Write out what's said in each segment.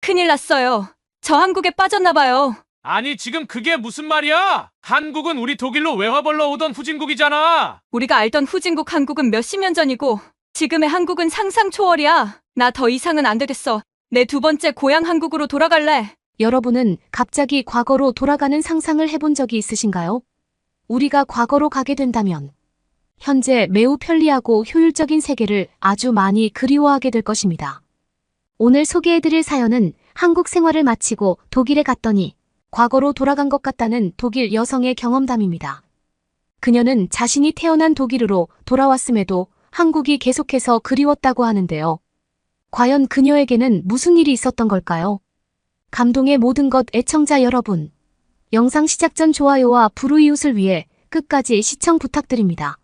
큰일 났어요. 저 한국에 빠졌나 봐요. 아니, 지금 그게 무슨 말이야? 한국은 우리 독일로 외화 벌러 오던 후진국이잖아. 우리가 알던 후진국 한국은 몇십 년 전이고 지금의 한국은 상상 초월이야. 나 더 이상은 안 되겠어. 내 두 번째 고향 한국으로 돌아갈래. 여러분은 갑자기 과거로 돌아가는 상상을 해본 적이 있으신가요? 우리가 과거로 가게 된다면 현재 매우 편리하고 효율적인 세계를 아주 많이 그리워하게 될 것입니다. 오늘 소개해드릴 사연은 한국 생활을 마치고 독일에 갔더니 과거로 돌아간 것 같다는 독일 여성의 경험담입니다. 그녀는 자신이 태어난 독일으로 돌아왔음에도 한국이 계속해서 그리웠다고 하는데요. 과연 그녀에게는 무슨 일이 있었던 걸까요? 감동의 모든 것 애청자 여러분. 영상 시작 전 좋아요와 불우이웃을 위해 끝까지 시청 부탁드립니다.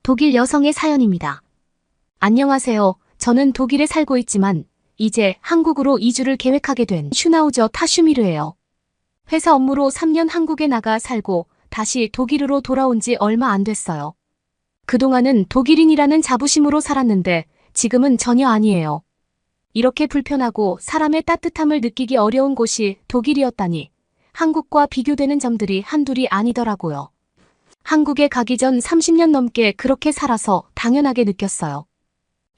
독일 여성의 사연입니다. 안녕하세요. 저는 독일에 살고 있지만 이제 한국으로 이주를 계획하게 된 슈나우저 타슈미르예요. 회사 업무로 3년 한국에 나가 살고 다시 독일으로 돌아온 지 얼마 안 됐어요. 그동안은 독일인이라는 자부심으로 살았는데 지금은 전혀 아니에요. 이렇게 불편하고 사람의 따뜻함을 느끼기 어려운 곳이 독일이었다니 한국과 비교되는 점들이 한둘이 아니더라고요. 한국에 가기 전 30년 넘게 그렇게 살아서 당연하게 느꼈어요.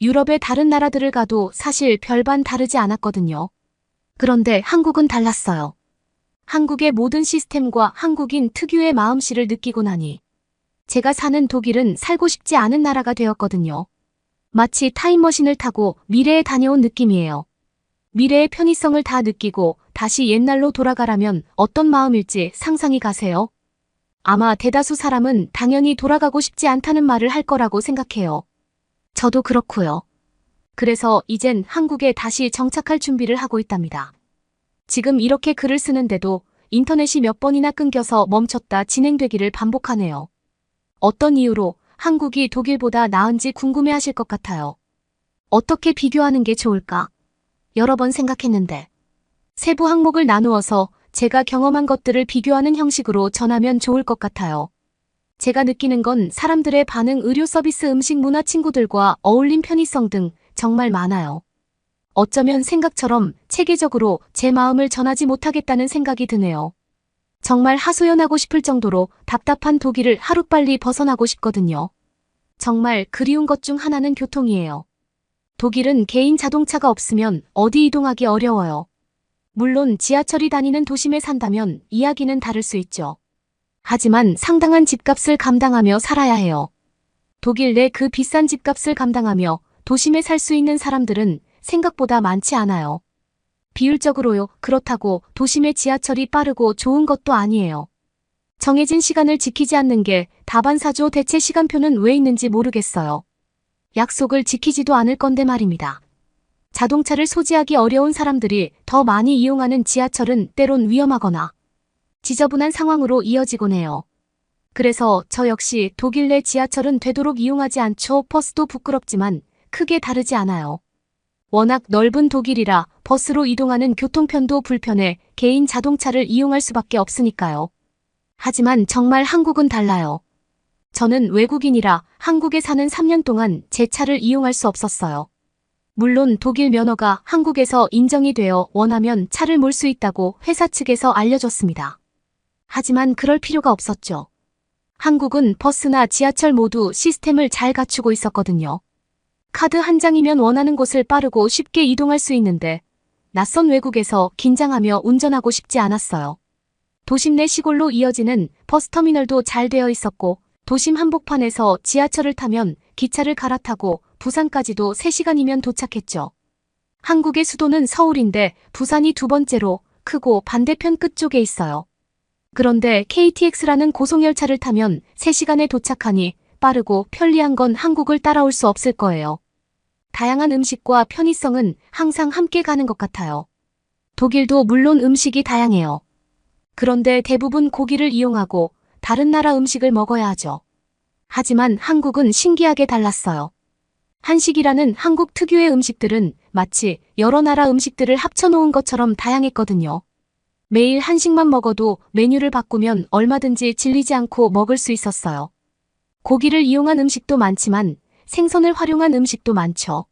유럽의 다른 나라들을 가도 사실 별반 다르지 않았거든요. 그런데 한국은 달랐어요. 한국의 모든 시스템과 한국인 특유의 마음씨를 느끼고 나니 제가 사는 독일은 살고 싶지 않은 나라가 되었거든요. 마치 타임머신을 타고 미래에 다녀온 느낌이에요. 미래의 편의성을 다 느끼고 다시 옛날로 돌아가라면 어떤 마음일지 상상이 가세요? 아마 대다수 사람은 당연히 돌아가고 싶지 않다는 말을 할 거라고 생각해요. 저도 그렇고요. 그래서 이젠 한국에 다시 정착할 준비를 하고 있답니다. 지금 이렇게 글을 쓰는데도 인터넷이 몇 번이나 끊겨서 멈췄다 진행되기를 반복하네요. 어떤 이유로 한국이 독일보다 나은지 궁금해하실 것 같아요. 어떻게 비교하는 게 좋을까? 여러 번 생각했는데 세부 항목을 나누어서 제가 경험한 것들을 비교하는 형식으로 전하면 좋을 것 같아요. 제가 느끼는 건 사람들의 반응, 의료 서비스, 음식, 문화, 친구들과 어울림, 편의성 등 정말 많아요. 어쩌면 생각처럼 체계적으로 제 마음을 전하지 못하겠다는 생각이 드네요. 정말 하소연하고 싶을 정도로 답답한 독일을 하루빨리 벗어나고 싶거든요. 정말 그리운 것 중 하나는 교통이에요. 독일은 개인 자동차가 없으면 어디 이동하기 어려워요. 물론 지하철이 다니는 도심에 산다면 이야기는 다를 수 있죠. 하지만 상당한 집값을 감당하며 살아야 해요. 독일 내 그 비싼 집값을 감당하며 도심에 살 수 있는 사람들은 생각보다 많지 않아요. 비율적으로요. 그렇다고 도심의 지하철이 빠르고 좋은 것도 아니에요. 정해진 시간을 지키지 않는 게 다반사죠. 대체 시간표는 왜 있는지 모르겠어요. 약속을 지키지도 않을 건데 말입니다. 자동차를 소지하기 어려운 사람들이 더 많이 이용하는 지하철은 때론 위험하거나 지저분한 상황으로 이어지곤 해요. 그래서 저 역시 독일 내 지하철은 되도록 이용하지 않죠. 버스도 부끄럽지만 크게 다르지 않아요. 워낙 넓은 독일이라 버스로 이동하는 교통편도 불편해 개인 자동차를 이용할 수밖에 없으니까요. 하지만 정말 한국은 달라요. 저는 외국인이라 한국에 사는 3년 동안 제 차를 이용할 수 없었어요. 물론 독일 면허가 한국에서 인정이 되어 원하면 차를 몰 수 있다고 회사 측에서 알려줬습니다. 하지만 그럴 필요가 없었죠. 한국은 버스나 지하철 모두 시스템을 잘 갖추고 있었거든요. 카드 한 장이면 원하는 곳을 빠르고 쉽게 이동할 수 있는데 낯선 외국에서 긴장하며 운전하고 싶지 않았어요. 도심 내 시골로 이어지는 버스터미널도 잘 되어 있었고 도심 한복판에서 지하철을 타면 기차를 갈아타고 부산까지도 3시간이면 도착했죠. 한국의 수도는 서울인데 부산이 두 번째로 크고 반대편 끝쪽에 있어요. 그런데 KTX라는 고속열차를 타면 3시간에 도착하니 빠르고 편리한 건 한국을 따라올 수 없을 거예요. 다양한 음식과 편의성은 항상 함께 가는 것 같아요. 독일도 물론 음식이 다양해요. 그런데 대부분 고기를 이용하고 다른 나라 음식을 먹어야 하죠. 하지만 한국은 신기하게 달랐어요. 한식이라는 한국 특유의 음식들은 마치 여러 나라 음식들을 합쳐놓은 것처럼 다양했거든요. 매일 한식만 먹어도 메뉴를 바꾸면 얼마든지 질리지 않고 먹을 수 있었어요. 고기를 이용한 음식도 많지만 생선을 활용한 음식도 많죠.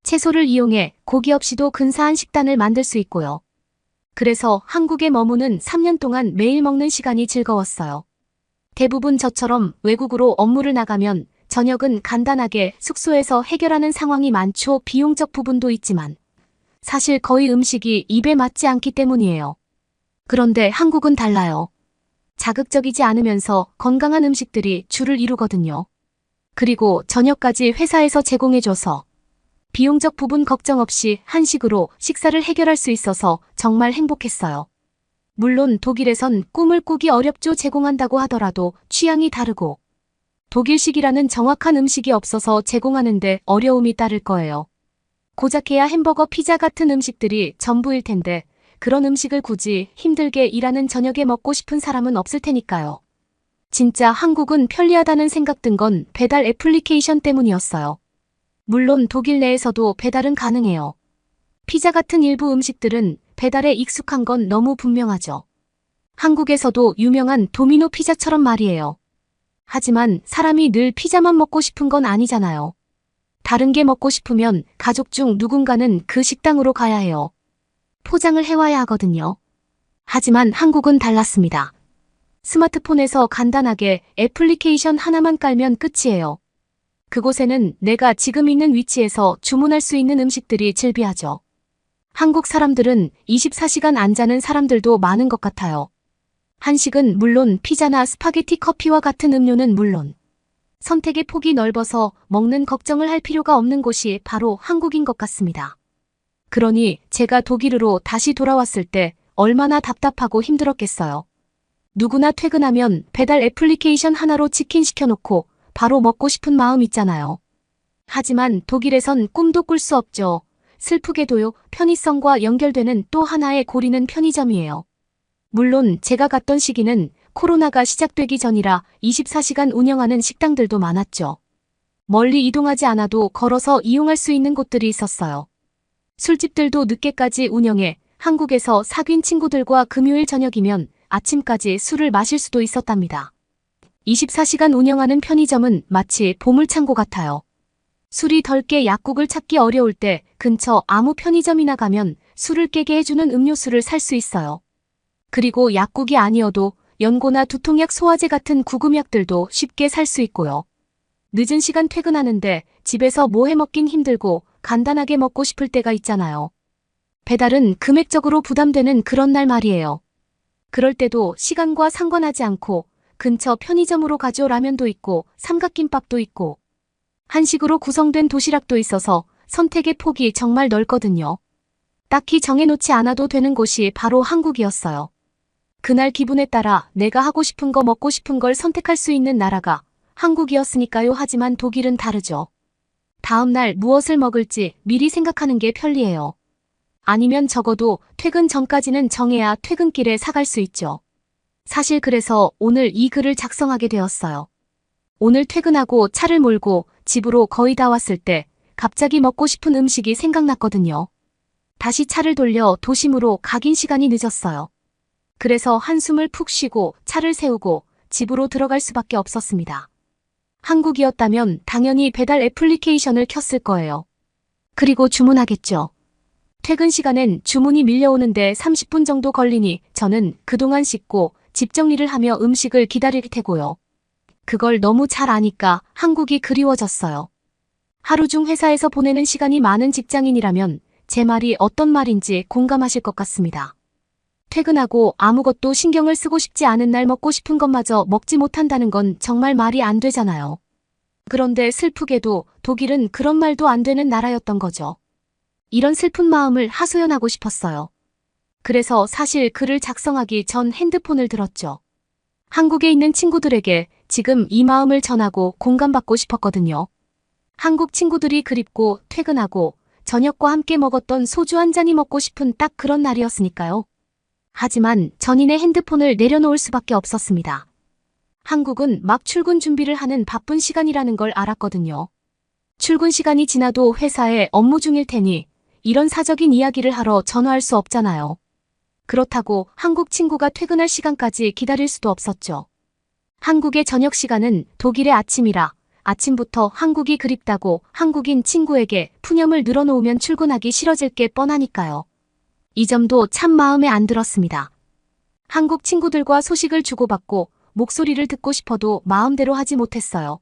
채소를 이용해 고기 없이도 근사한 식단을 만들 수 있고요. 그래서 한국에 머무는 3년 동안 매일 먹는 시간이 즐거웠어요. 대부분 저처럼 외국으로 업무를 나가면 저녁은 간단하게 숙소에서 해결하는 상황이 많죠. 비용적 부분도 있지만 사실 거의 음식이 입에 맞지 않기 때문이에요. 그런데 한국은 달라요. 자극적이지 않으면서 건강한 음식들이 주를 이루거든요. 그리고 저녁까지 회사에서 제공해줘서 비용적 부분 걱정 없이 한식으로 식사를 해결할 수 있어서 정말 행복했어요. 물론 독일에선 꿈을 꾸기 어렵죠. 제공한다고 하더라도 취향이 다르고 독일식이라는 정확한 음식이 없어서 제공하는데 어려움이 따를 거예요. 고작해야 햄버거, 피자 같은 음식들이 전부일 텐데 그런 음식을 굳이 힘들게 일하는 저녁에 먹고 싶은 사람은 없을 테니까요. 진짜 한국은 편리하다는 생각 든 건 배달 애플리케이션 때문이었어요. 물론 독일 내에서도 배달은 가능해요. 피자 같은 일부 음식들은 배달에 익숙한 건 너무 분명하죠. 한국에서도 유명한 도미노 피자처럼 말이에요. 하지만 사람이 늘 피자만 먹고 싶은 건 아니잖아요. 다른 게 먹고 싶으면 가족 중 누군가는 그 식당으로 가야 해요. 포장을 해와야 하거든요. 하지만 한국은 달랐습니다. 스마트폰에서 간단하게 애플리케이션 하나만 깔면 끝이에요. 그곳에는 내가 지금 있는 위치에서 주문할 수 있는 음식들이 즐비하죠. 한국 사람들은 24시간 안 자는 사람들도 많은 것 같아요. 한식은 물론 피자나 스파게티, 커피와 같은 음료는 물론 선택의 폭이 넓어서 먹는 걱정을 할 필요가 없는 곳이 바로 한국인 것 같습니다. 그러니 제가 독일으로 다시 돌아왔을 때 얼마나 답답하고 힘들었겠어요. 누구나 퇴근하면 배달 애플리케이션 하나로 치킨 시켜놓고 바로 먹고 싶은 마음 있잖아요. 하지만 독일에선 꿈도 꿀 수 없죠. 슬프게도요, 편의성과 연결되는 또 하나의 고리는 편의점이에요. 물론 제가 갔던 시기는 코로나가 시작되기 전이라 24시간 운영하는 식당들도 많았죠. 멀리 이동하지 않아도 걸어서 이용할 수 있는 곳들이 있었어요. 술집들도 늦게까지 운영해 한국에서 사귄 친구들과 금요일 저녁이면 아침까지 술을 마실 수도 있었답니다. 24시간 운영하는 편의점은 마치 보물창고 같아요. 술이 덜 깨 약국을 찾기 어려울 때 근처 아무 편의점이나 가면 술을 깨게 해주는 음료수를 살 수 있어요. 그리고 약국이 아니어도 연고나 두통약, 소화제 같은 구금약들도 쉽게 살 수 있고요. 늦은 시간 퇴근하는데 집에서 뭐 해먹긴 힘들고 간단하게 먹고 싶을 때가 있잖아요. 배달은 금액적으로 부담되는 그런 날 말이에요. 그럴 때도 시간과 상관하지 않고 근처 편의점으로 가죠. 라면도 있고 삼각김밥도 있고 한식으로 구성된 도시락도 있어서 선택의 폭이 정말 넓거든요. 딱히 정해놓지 않아도 되는 곳이 바로 한국이었어요. 그날 기분에 따라 내가 하고 싶은 거, 먹고 싶은 걸 선택할 수 있는 나라가 한국이었으니까요. 하지만 독일은 다르죠. 다음 날 무엇을 먹을지 미리 생각하는 게 편리해요. 아니면 적어도 퇴근 전까지는 정해야 퇴근길에 사갈 수 있죠. 사실 그래서 오늘 이 글을 작성하게 되었어요. 오늘 퇴근하고 차를 몰고 집으로 거의 다 왔을 때 갑자기 먹고 싶은 음식이 생각났거든요. 다시 차를 돌려 도심으로 가긴 시간이 늦었어요. 그래서 한숨을 푹 쉬고 차를 세우고 집으로 들어갈 수밖에 없었습니다. 한국이었다면 당연히 배달 애플리케이션을 켰을 거예요. 그리고 주문하겠죠. 퇴근 시간엔 주문이 밀려오는데 30분 정도 걸리니 저는 그동안 씻고 집 정리를 하며 음식을 기다릴 테고요. 그걸 너무 잘 아니까 한국이 그리워졌어요. 하루 중 회사에서 보내는 시간이 많은 직장인이라면 제 말이 어떤 말인지 공감하실 것 같습니다. 퇴근하고 아무것도 신경을 쓰고 싶지 않은 날 먹고 싶은 것마저 먹지 못한다는 건 정말 말이 안 되잖아요. 그런데 슬프게도 독일은 그런 말도 안 되는 나라였던 거죠. 이런 슬픈 마음을 하소연하고 싶었어요. 그래서 사실 글을 작성하기 전 핸드폰을 들었죠. 한국에 있는 친구들에게 지금 이 마음을 전하고 공감받고 싶었거든요. 한국 친구들이 그립고 퇴근하고 저녁과 함께 먹었던 소주 한 잔이 먹고 싶은 딱 그런 날이었으니까요. 하지만 전인의 핸드폰을 내려놓을 수밖에 없었습니다. 한국은 막 출근 준비를 하는 바쁜 시간이라는 걸 알았거든요. 출근 시간이 지나도 회사에 업무 중일 테니 이런 사적인 이야기를 하러 전화할 수 없잖아요. 그렇다고 한국 친구가 퇴근할 시간까지 기다릴 수도 없었죠. 한국의 저녁 시간은 독일의 아침이라 아침부터 한국이 그립다고 한국인 친구에게 푸념을 늘어놓으면 출근하기 싫어질 게 뻔하니까요. 이 점도 참 마음에 안 들었습니다. 한국 친구들과 소식을 주고받고 목소리를 듣고 싶어도 마음대로 하지 못했어요.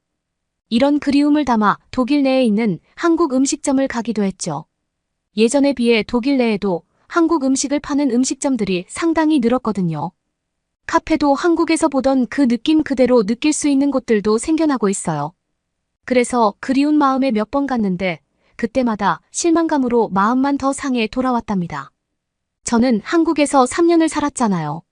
이런 그리움을 담아 독일 내에 있는 한국 음식점을 가기도 했죠. 예전에 비해 독일 내에도 한국 음식을 파는 음식점들이 상당히 늘었거든요. 카페도 한국에서 보던 그 느낌 그대로 느낄 수 있는 곳들도 생겨나고 있어요. 그래서 그리운 마음에 몇 번 갔는데 그때마다 실망감으로 마음만 더 상해 돌아왔답니다. 저는 한국에서 3년을 살았잖아요.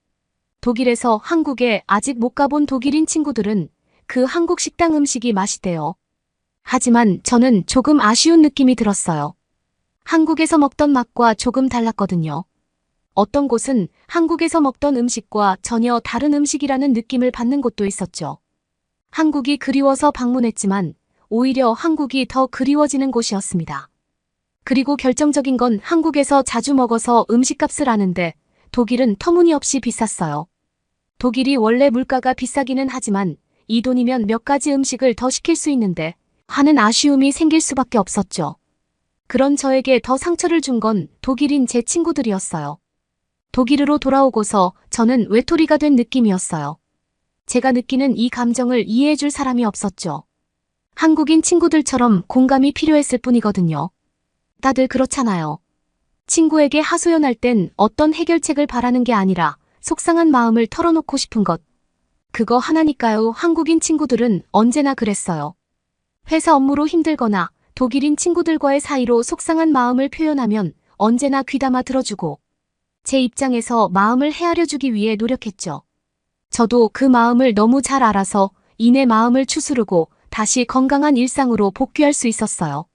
독일에서 한국에 아직 못 가본 독일인 친구들은 그 한국 식당 음식이 맛있대요. 하지만 저는 조금 아쉬운 느낌이 들었어요. 한국에서 먹던 맛과 조금 달랐거든요. 어떤 곳은 한국에서 먹던 음식과 전혀 다른 음식이라는 느낌을 받는 곳도 있었죠. 한국이 그리워서 방문했지만 오히려 한국이 더 그리워지는 곳이었습니다. 그리고 결정적인 건 한국에서 자주 먹어서 음식값을 아는데 독일은 터무니없이 비쌌어요. 독일이 원래 물가가 비싸기는 하지만 이 돈이면 몇 가지 음식을 더 시킬 수 있는데 하는 아쉬움이 생길 수밖에 없었죠. 그런 저에게 더 상처를 준 건 독일인 제 친구들이었어요. 독일으로 돌아오고서 저는 외톨이가 된 느낌이었어요. 제가 느끼는 이 감정을 이해해줄 사람이 없었죠. 한국인 친구들처럼 공감이 필요했을 뿐이거든요. 다들 그렇잖아요. 친구에게 하소연할 땐 어떤 해결책을 바라는 게 아니라 속상한 마음을 털어놓고 싶은 것. 그거 하나니까요. 한국인 친구들은 언제나 그랬어요. 회사 업무로 힘들거나 독일인 친구들과의 사이로 속상한 마음을 표현하면 언제나 귀담아 들어주고 제 입장에서 마음을 헤아려주기 위해 노력했죠. 저도 그 마음을 너무 잘 알아서 이내 마음을 추스르고 다시 건강한 일상으로 복귀할 수 있었어요.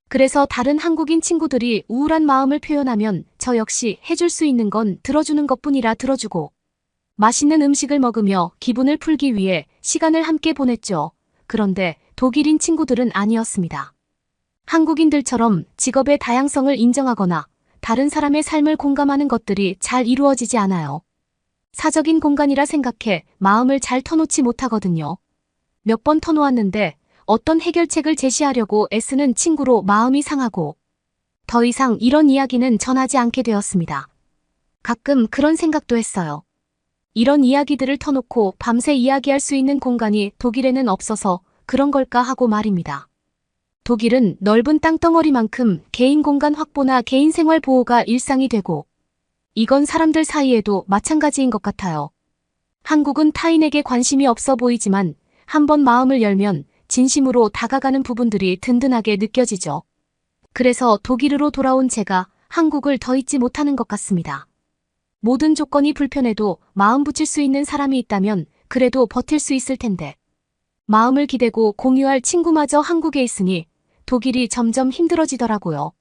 그래서 다른 한국인 친구들이 우울한 마음을 표현하면 저 역시 해줄 수 있는 건 들어주는 것뿐이라 들어주고 맛있는 음식을 먹으며 기분을 풀기 위해 시간을 함께 보냈죠. 그런데 독일인 친구들은 아니었습니다. 한국인들처럼 직업의 다양성을 인정하거나 다른 사람의 삶을 공감하는 것들이 잘 이루어지지 않아요. 사적인 공간이라 생각해 마음을 잘 터놓지 못하거든요. 몇 번 터놓았는데 어떤 해결책을 제시하려고 애쓰는 친구로 마음이 상하고 더 이상 이런 이야기는 전하지 않게 되었습니다. 가끔 그런 생각도 했어요. 이런 이야기들을 터놓고 밤새 이야기할 수 있는 공간이 독일에는 없어서 그런 걸까 하고 말입니다. 독일은 넓은 땅덩어리만큼 개인 공간 확보나 개인 생활 보호가 일상이 되고 이건 사람들 사이에도 마찬가지인 것 같아요. 한국은 타인에게 관심이 없어 보이지만 한번 마음을 열면 진심으로 다가가는 부분들이 든든하게 느껴지죠. 그래서 독일으로 돌아온 제가 한국을 더 잊지 못하는 것 같습니다. 모든 조건이 불편해도 마음 붙일 수 있는 사람이 있다면 그래도 버틸 수 있을 텐데 마음을 기대고 공유할 친구마저 한국에 있으니 독일이 점점 힘들어지더라고요.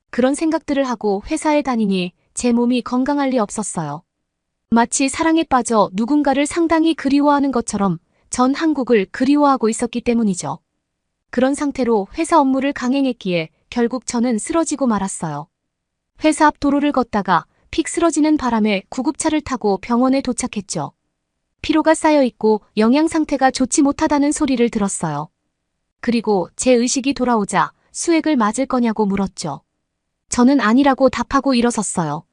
그런 생각들을 하고 회사에 다니니 제 몸이 건강할 리 없었어요. 마치 사랑에 빠져 누군가를 상당히 그리워하는 것처럼 전 한국을 그리워하고 있었기 때문이죠. 그런 상태로 회사 업무를 강행했기에 결국 저는 쓰러지고 말았어요. 회사 앞 도로를 걷다가 픽 쓰러지는 바람에 구급차를 타고 병원에 도착했죠. 피로가 쌓여 있고 영양 상태가 좋지 못하다는 소리를 들었어요. 그리고 제 의식이 돌아오자 수액을 맞을 거냐고 물었죠. 저는 아니라고 답하고 일어섰어요.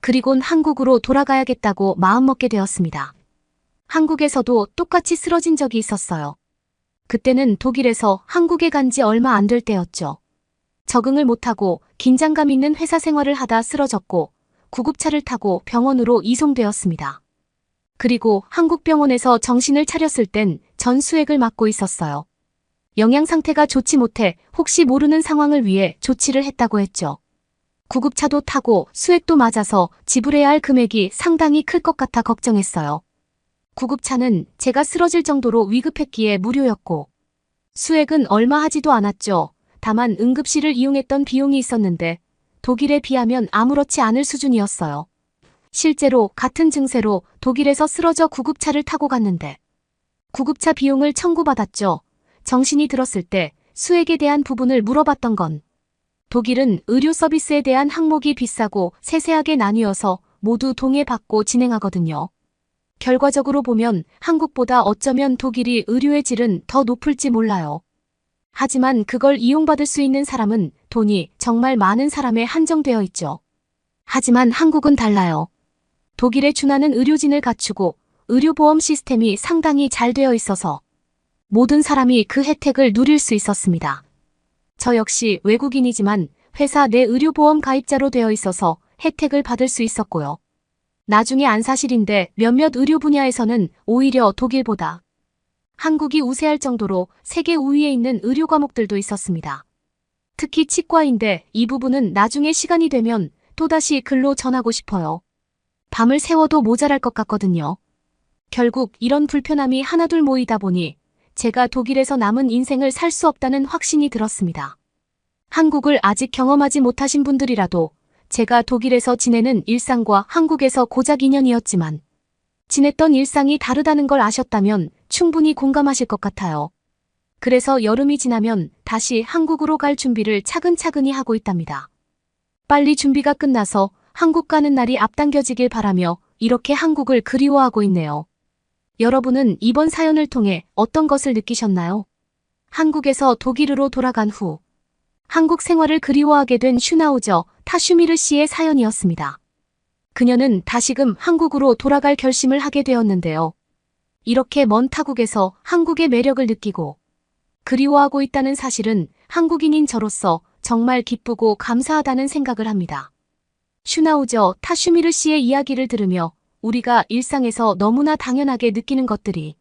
그리곤 한국으로 돌아가야겠다고 마음먹게 되었습니다. 한국에서도 똑같이 쓰러진 적이 있었어요. 그때는 독일에서 한국에 간 지 얼마 안 될 때였죠. 적응을 못하고 긴장감 있는 회사 생활을 하다 쓰러졌고 구급차를 타고 병원으로 이송되었습니다. 그리고 한국 병원에서 정신을 차렸을 땐 전 수액을 맞고 있었어요. 영양 상태가 좋지 못해 혹시 모르는 상황을 위해 조치를 했다고 했죠. 구급차도 타고 수액도 맞아서 지불해야 할 금액이 상당히 클 것 같아 걱정했어요. 구급차는 제가 쓰러질 정도로 위급했기에 무료였고 수액은 얼마 하지도 않았죠. 다만 응급실을 이용했던 비용이 있었는데 독일에 비하면 아무렇지 않을 수준이었어요. 실제로 같은 증세로 독일에서 쓰러져 구급차를 타고 갔는데 구급차 비용을 청구받았죠. 정신이 들었을 때 수액에 대한 부분을 물어봤던 건 독일은 의료 서비스에 대한 항목이 비싸고 세세하게 나뉘어서 모두 동의받고 진행하거든요. 결과적으로 보면 한국보다 어쩌면 독일이 의료의 질은 더 높을지 몰라요. 하지만 그걸 이용받을 수 있는 사람은 돈이 정말 많은 사람에 한정되어 있죠. 하지만 한국은 달라요. 독일에 준하는 의료진을 갖추고 의료보험 시스템이 상당히 잘 되어 있어서 모든 사람이 그 혜택을 누릴 수 있었습니다. 저 역시 외국인이지만 회사 내 의료보험 가입자로 되어 있어서 혜택을 받을 수 있었고요. 나중에 안 사실인데 몇몇 의료 분야에서는 오히려 독일보다 한국이 우세할 정도로 세계 우위에 있는 의료 과목들도 있었습니다. 특히 치과인데 이 부분은 나중에 시간이 되면 또다시 글로 전하고 싶어요. 밤을 새워도 모자랄 것 같거든요. 결국 이런 불편함이 하나둘 모이다 보니 제가 독일에서 남은 인생을 살 수 없다는 확신이 들었습니다. 한국을 아직 경험하지 못하신 분들이라도 제가 독일에서 지내는 일상과 한국에서 고작 2년이었지만 지냈던 일상이 다르다는 걸 아셨다면 충분히 공감하실 것 같아요. 그래서 여름이 지나면 다시 한국으로 갈 준비를 차근차근히 하고 있답니다. 빨리 준비가 끝나서 한국 가는 날이 앞당겨지길 바라며 이렇게 한국을 그리워하고 있네요. 여러분은 이번 사연을 통해 어떤 것을 느끼셨나요? 한국에서 독일으로 돌아간 후 한국 생활을 그리워하게 된 슈나우저 타슈미르 씨의 사연이었습니다. 그녀는 다시금 한국으로 돌아갈 결심을 하게 되었는데요. 이렇게 먼 타국에서 한국의 매력을 느끼고 그리워하고 있다는 사실은 한국인인 저로서 정말 기쁘고 감사하다는 생각을 합니다. 슈나우저 타슈미르 씨의 이야기를 들으며 우리가 일상에서 너무나 당연하게 느끼는 것들이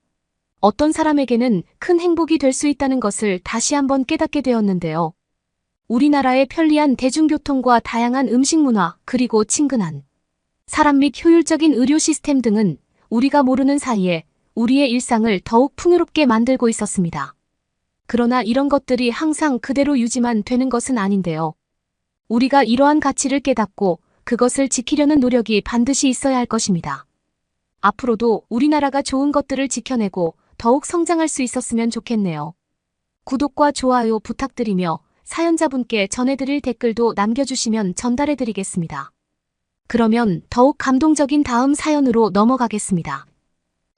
어떤 사람에게는 큰 행복이 될 수 있다는 것을 다시 한번 깨닫게 되었는데요. 우리나라의 편리한 대중교통과 다양한 음식 문화 그리고 친근한 사람 및 효율적인 의료 시스템 등은 우리가 모르는 사이에 우리의 일상을 더욱 풍요롭게 만들고 있었습니다. 그러나 이런 것들이 항상 그대로 유지만 되는 것은 아닌데요. 우리가 이러한 가치를 깨닫고 그것을 지키려는 노력이 반드시 있어야 할 것입니다. 앞으로도 우리나라가 좋은 것들을 지켜내고 더욱 성장할 수 있었으면 좋겠네요. 구독과 좋아요 부탁드리며 사연자분께 전해드릴 댓글도 남겨주시면 전달해드리겠습니다. 그러면 더욱 감동적인 다음 사연으로 넘어가겠습니다.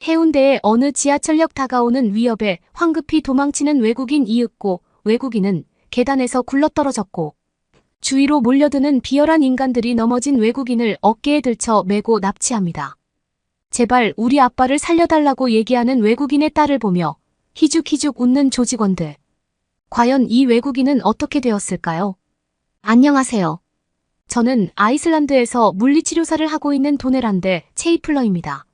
해운대의 어느 지하철역 다가오는 위협에 황급히 도망치는 외국인 이윽고 외국인은 계단에서 굴러떨어졌고 주위로 몰려드는 비열한 인간들이 넘어진 외국인을 어깨에 들쳐 메고 납치합니다. 제발 우리 아빠를 살려달라고 얘기하는 외국인의 딸을 보며 희죽희죽 웃는 조직원들. 과연 이 외국인은 어떻게 되었을까요? 안녕하세요. 저는 아이슬란드에서 물리치료사를 하고 있는 도네란데 체이플러입니다.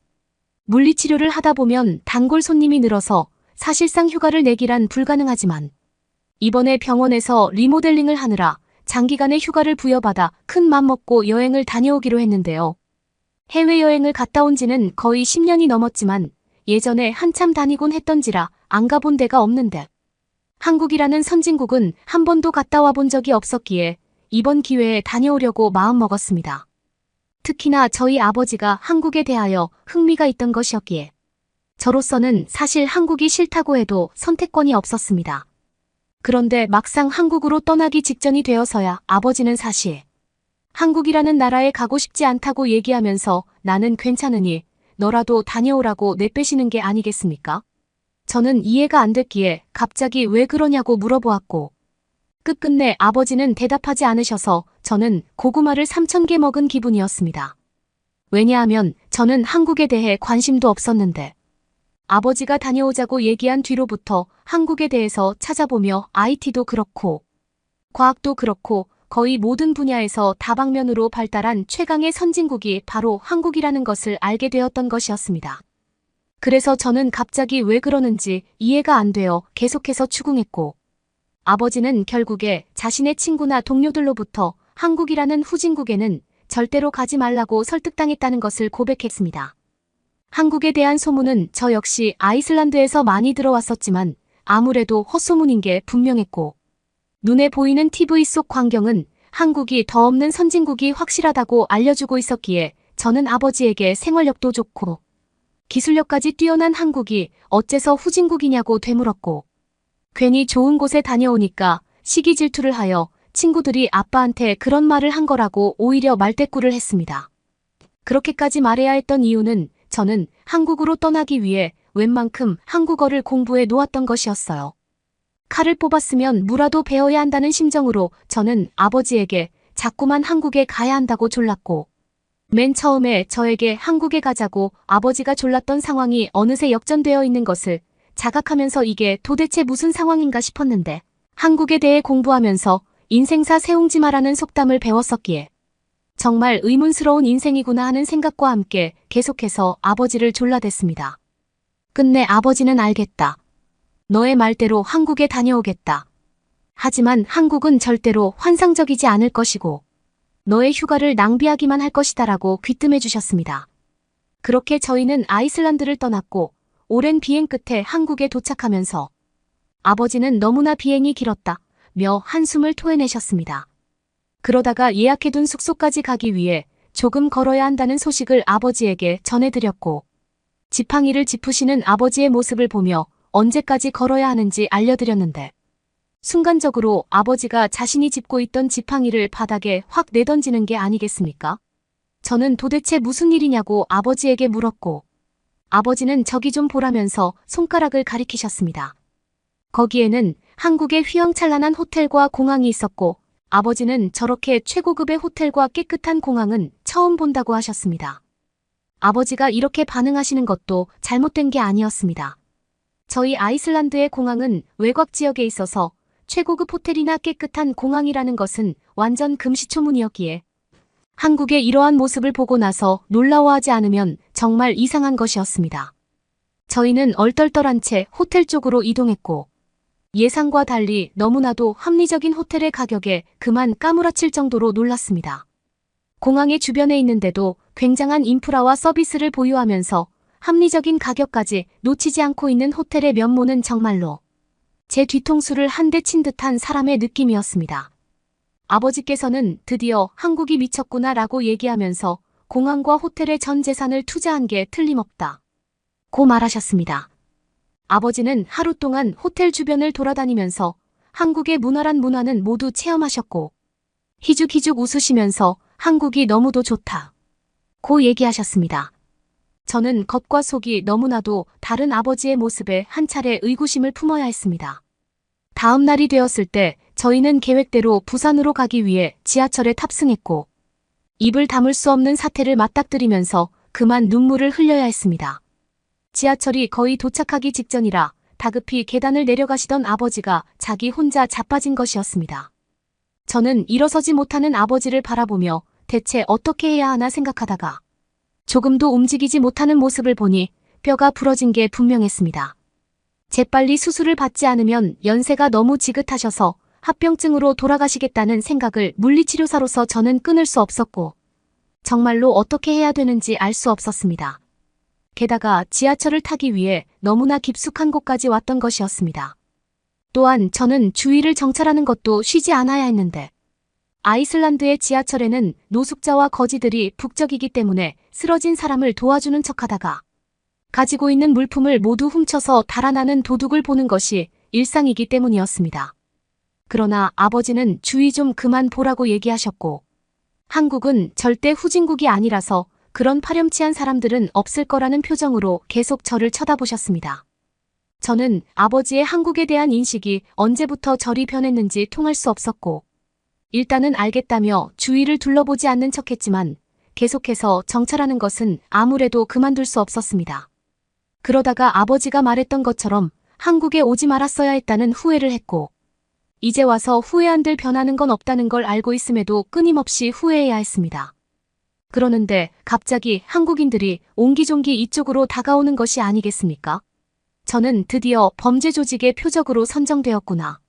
물리치료를 하다 보면 단골 손님이 늘어서 사실상 휴가를 내기란 불가능하지만 이번에 병원에서 리모델링을 하느라 장기간의 휴가를 부여받아 큰 맘 먹고 여행을 다녀오기로 했는데요. 해외여행을 갔다 온 지는 거의 10년이 넘었지만 예전에 한참 다니곤 했던지라 안 가본 데가 없는데 한국이라는 선진국은 한 번도 갔다 와본 적이 없었기에 이번 기회에 다녀오려고 마음먹었습니다. 특히나 저희 아버지가 한국에 대하여 흥미가 있던 것이었기에 저로서는 사실 한국이 싫다고 해도 선택권이 없었습니다. 그런데 막상 한국으로 떠나기 직전이 되어서야 아버지는 사실 한국이라는 나라에 가고 싶지 않다고 얘기하면서 나는 괜찮으니 너라도 다녀오라고 내빼시는 게 아니겠습니까? 저는 이해가 안 됐기에 갑자기 왜 그러냐고 물어보았고 끝끝내 아버지는 대답하지 않으셔서 저는 고구마를 3,000개 먹은 기분이었습니다. 왜냐하면 저는 한국에 대해 관심도 없었는데 아버지가 다녀오자고 얘기한 뒤로부터 한국에 대해서 찾아보며 IT도 그렇고 과학도 그렇고 거의 모든 분야에서 다방면으로 발달한 최강의 선진국이 바로 한국이라는 것을 알게 되었던 것이었습니다. 그래서 저는 갑자기 왜 그러는지 이해가 안 되어 계속해서 추궁했고 아버지는 결국에 자신의 친구나 동료들로부터 한국이라는 후진국에는 절대로 가지 말라고 설득당했다는 것을 고백했습니다. 한국에 대한 소문은 저 역시 아이슬란드에서 많이 들어왔었지만 아무래도 헛소문인 게 분명했고 눈에 보이는 TV 속 광경은 한국이 더 없는 선진국이 확실하다고 알려주고 있었기에 저는 아버지에게 생활력도 좋고 기술력까지 뛰어난 한국이 어째서 후진국이냐고 되물었고 괜히 좋은 곳에 다녀오니까 시기 질투를 하여 친구들이 아빠한테 그런 말을 한 거라고 오히려 말대꾸를 했습니다. 그렇게까지 말해야 했던 이유는 저는 한국으로 떠나기 위해 웬만큼 한국어를 공부해 놓았던 것이었어요. 칼을 뽑았으면 무라도 베어야 한다는 심정으로 저는 아버지에게 자꾸만 한국에 가야 한다고 졸랐고, 맨 처음에 저에게 한국에 가자고 아버지가 졸랐던 상황이 어느새 역전되어 있는 것을 자각하면서 이게 도대체 무슨 상황인가 싶었는데, 한국에 대해 공부하면서 인생사 세웅지마라는 속담을 배웠었기에 정말 의문스러운 인생이구나 하는 생각과 함께 계속해서 아버지를 졸라댔습니다. 끝내 아버지는 알겠다. 너의 말대로 한국에 다녀오겠다. 하지만 한국은 절대로 환상적이지 않을 것이고 너의 휴가를 낭비하기만 할 것이다라고 귀뜸해 주셨습니다. 그렇게 저희는 아이슬란드를 떠났고 오랜 비행 끝에 한국에 도착하면서 아버지는 너무나 비행이 길었다며 한숨을 토해내셨습니다. 그러다가 예약해둔 숙소까지 가기 위해 조금 걸어야 한다는 소식을 아버지에게 전해드렸고, 지팡이를 짚으시는 아버지의 모습을 보며 언제까지 걸어야 하는지 알려드렸는데, 순간적으로 아버지가 자신이 짚고 있던 지팡이를 바닥에 확 내던지는 게 아니겠습니까? 저는 도대체 무슨 일이냐고 아버지에게 물었고, 아버지는 저기 좀 보라면서 손가락을 가리키셨습니다. 거기에는 한국의 휘황찬란한 호텔과 공항이 있었고, 아버지는 저렇게 최고급의 호텔과 깨끗한 공항은 처음 본다고 하셨습니다. 아버지가 이렇게 반응하시는 것도 잘못된 게 아니었습니다. 저희 아이슬란드의 공항은 외곽 지역에 있어서 최고급 호텔이나 깨끗한 공항이라는 것은 완전 금시초문이었기에 한국의 이러한 모습을 보고 나서 놀라워하지 않으면 정말 이상한 것이었습니다. 저희는 얼떨떨한 채 호텔 쪽으로 이동했고, 예상과 달리 너무나도 합리적인 호텔의 가격에 그만 까무라칠 정도로 놀랐습니다. 공항의 주변에 있는데도 굉장한 인프라와 서비스를 보유하면서 합리적인 가격까지 놓치지 않고 있는 호텔의 면모는 정말로 제 뒤통수를 한 대 친 듯한 사람의 느낌이었습니다. 아버지께서는 드디어 한국이 미쳤구나라고 얘기하면서 공항과 호텔에 전 재산을 투자한 게 틀림없다 고 말하셨습니다. 아버지는 하루 동안 호텔 주변을 돌아다니면서 한국의 문화란 문화는 모두 체험하셨고, 희죽희죽 웃으시면서 한국이 너무도 좋다 고 얘기하셨습니다. 저는 겉과 속이 너무나도 다른 아버지의 모습에 한 차례 의구심을 품어야 했습니다. 다음 날이 되었을 때 저희는 계획대로 부산으로 가기 위해 지하철에 탑승했고, 입을 다물 수 없는 사태를 맞닥뜨리면서 그만 눈물을 흘려야 했습니다. 지하철이 거의 도착하기 직전이라 다급히 계단을 내려가시던 아버지가 자기 혼자 자빠진 것이었습니다. 저는 일어서지 못하는 아버지를 바라보며 대체 어떻게 해야 하나 생각하다가 조금도 움직이지 못하는 모습을 보니 뼈가 부러진 게 분명했습니다. 재빨리 수술을 받지 않으면 연세가 너무 지긋하셔서 합병증으로 돌아가시겠다는 생각을 물리치료사로서 저는 끊을 수 없었고, 정말로 어떻게 해야 되는지 알 수 없었습니다. 게다가 지하철을 타기 위해 너무나 깊숙한 곳까지 왔던 것이었습니다. 또한 저는 주위를 정찰하는 것도 쉬지 않아야 했는데, 아이슬란드의 지하철에는 노숙자와 거지들이 북적이기 때문에 쓰러진 사람을 도와주는 척하다가 가지고 있는 물품을 모두 훔쳐서 달아나는 도둑을 보는 것이 일상이기 때문이었습니다. 그러나 아버지는 주의 좀 그만 보라고 얘기하셨고, 한국은 절대 후진국이 아니라서 그런 파렴치한 사람들은 없을 거라는 표정으로 계속 저를 쳐다보셨습니다. 저는 아버지의 한국에 대한 인식이 언제부터 저리 변했는지 통할 수 없었고, 일단은 알겠다며 주위를 둘러보지 않는 척했지만 계속해서 정찰하는 것은 아무래도 그만둘 수 없었습니다. 그러다가 아버지가 말했던 것처럼 한국에 오지 말았어야 했다는 후회를 했고, 이제 와서 후회 한들 변하는 건 없다는 걸 알고 있음에도 끊임없이 후회해야 했습니다. 그러는데 갑자기 한국인들이 옹기종기 이쪽으로 다가오는 것이 아니겠습니까? 저는 드디어 범죄 조직의 표적으로 선정되었구나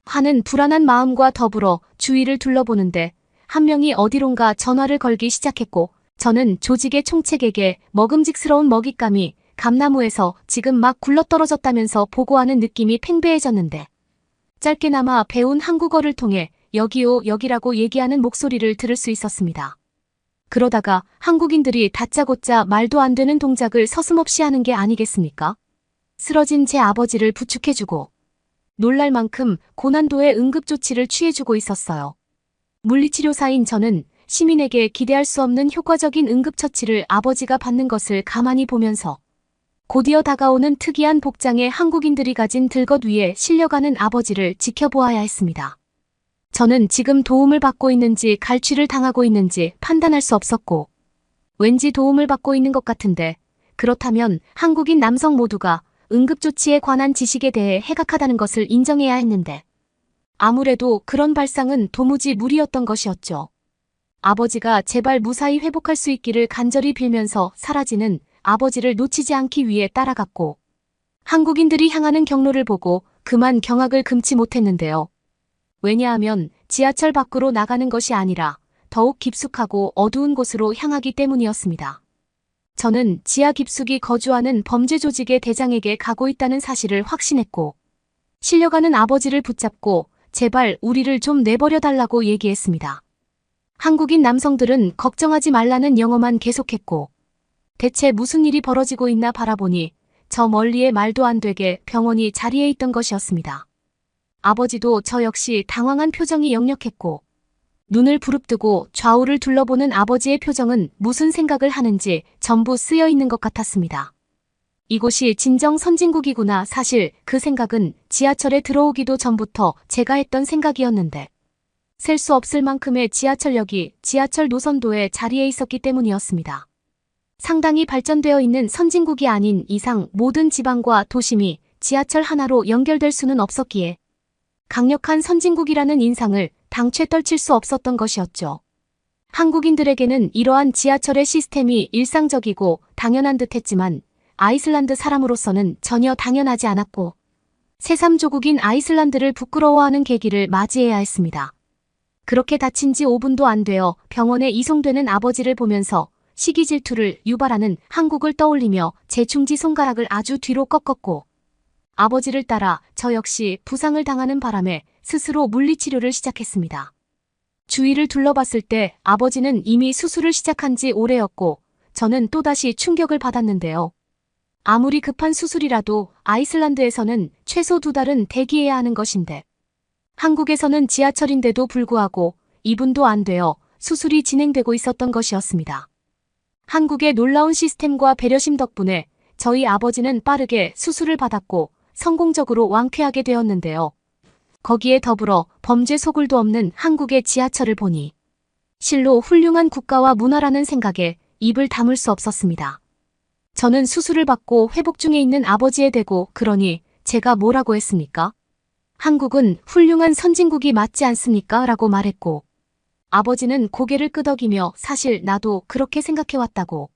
하는 불안한 마음과 더불어 주위를 둘러보는데, 한 명이 어디론가 전화를 걸기 시작했고, 저는 조직의 총책에게 먹음직스러운 먹잇감이 감나무에서 지금 막 굴러떨어졌다면서 보고하는 느낌이 팽배해졌는데, 짧게나마 배운 한국어를 통해 여기요 여기라고 얘기하는 목소리를 들을 수 있었습니다. 그러다가 한국인들이 다짜고짜 말도 안 되는 동작을 서슴없이 하는 게 아니겠습니까? 쓰러진 제 아버지를 부축해주고 놀랄 만큼 고난도의 응급조치를 취해주고 있었어요. 물리치료사인 저는 시민에게 기대할 수 없는 효과적인 응급처치를 아버지가 받는 것을 가만히 보면서 곧이어 다가오는 특이한 복장의 한국인들이 가진 들것 위에 실려가는 아버지를 지켜보아야 했습니다. 저는 지금 도움을 받고 있는지 갈취를 당하고 있는지 판단할 수 없었고, 왠지 도움을 받고 있는 것 같은데, 그렇다면 한국인 남성 모두가 응급조치에 관한 지식에 대해 해각하다는 것을 인정해야 했는데, 아무래도 그런 발상은 도무지 무리였던 것이었죠. 아버지가 제발 무사히 회복할 수 있기를 간절히 빌면서 사라지는 아버지를 놓치지 않기 위해 따라갔고, 한국인들이 향하는 경로를 보고 그만 경악을 금치 못했는데요. 왜냐하면 지하철 밖으로 나가는 것이 아니라 더욱 깊숙하고 어두운 곳으로 향하기 때문이었습니다. 저는 지하 깊숙이 거주하는 범죄 조직의 대장에게 가고 있다는 사실을 확신했고, 실려가는 아버지를 붙잡고 제발 우리를 좀 내버려 달라고 얘기했습니다. 한국인 남성들은 걱정하지 말라는 영어만 계속했고, 대체 무슨 일이 벌어지고 있나 바라보니 저 멀리에 말도 안 되게 병원이 자리에 있던 것이었습니다. 아버지도 저 역시 당황한 표정이 역력했고, 눈을 부릅뜨고 좌우를 둘러보는 아버지의 표정은 무슨 생각을 하는지 전부 쓰여 있는 것 같았습니다. 이곳이 진정 선진국이구나. 사실 그 생각은 지하철에 들어오기도 전부터 제가 했던 생각이었는데, 셀 수 없을 만큼의 지하철역이 지하철 노선도에 자리에 있었기 때문이었습니다. 상당히 발전되어 있는 선진국이 아닌 이상 모든 지방과 도심이 지하철 하나로 연결될 수는 없었기에 강력한 선진국이라는 인상을 당최 떨칠 수 없었던 것이었죠. 한국인들에게는 이러한 지하철의 시스템이 일상적이고 당연한 듯했지만 아이슬란드 사람으로서는 전혀 당연하지 않았고, 새3조국인 아이슬란드를 부끄러워하는 계기를 맞이해야 했습니다. 그렇게 다친 지 5분도 안 되어 병원에 이송되는 아버지를 보면서 시기 질투를 유발하는 한국을 떠올리며 제 중지 손가락을 아주 뒤로 꺾었고, 아버지를 따라 저 역시 부상을 당하는 바람에 스스로 물리치료를 시작했습니다. 주위를 둘러봤을 때 아버지는 이미 수술을 시작한 지 오래였고, 저는 또다시 충격을 받았는데요. 아무리 급한 수술이라도 아이슬란드에서는 최소 2달은 대기해야 하는 것인데, 한국에서는 지하철인데도 불구하고 2분도 안 되어 수술이 진행되고 있었던 것이었습니다. 한국의 놀라운 시스템과 배려심 덕분에 저희 아버지는 빠르게 수술을 받았고 성공적으로 완쾌하게 되었는데요. 거기에 더불어 범죄 소굴도 없는 한국의 지하철을 보니 실로 훌륭한 국가와 문화라는 생각에 입을 다물 수 없었습니다. 저는 수술을 받고 회복 중에 있는 아버지에 대고 그러니 제가 뭐라고 했습니까? 한국은 훌륭한 선진국이 맞지 않습니까? 라고 말했고, 아버지는 고개를 끄덕이며 사실 나도 그렇게 생각해왔다고,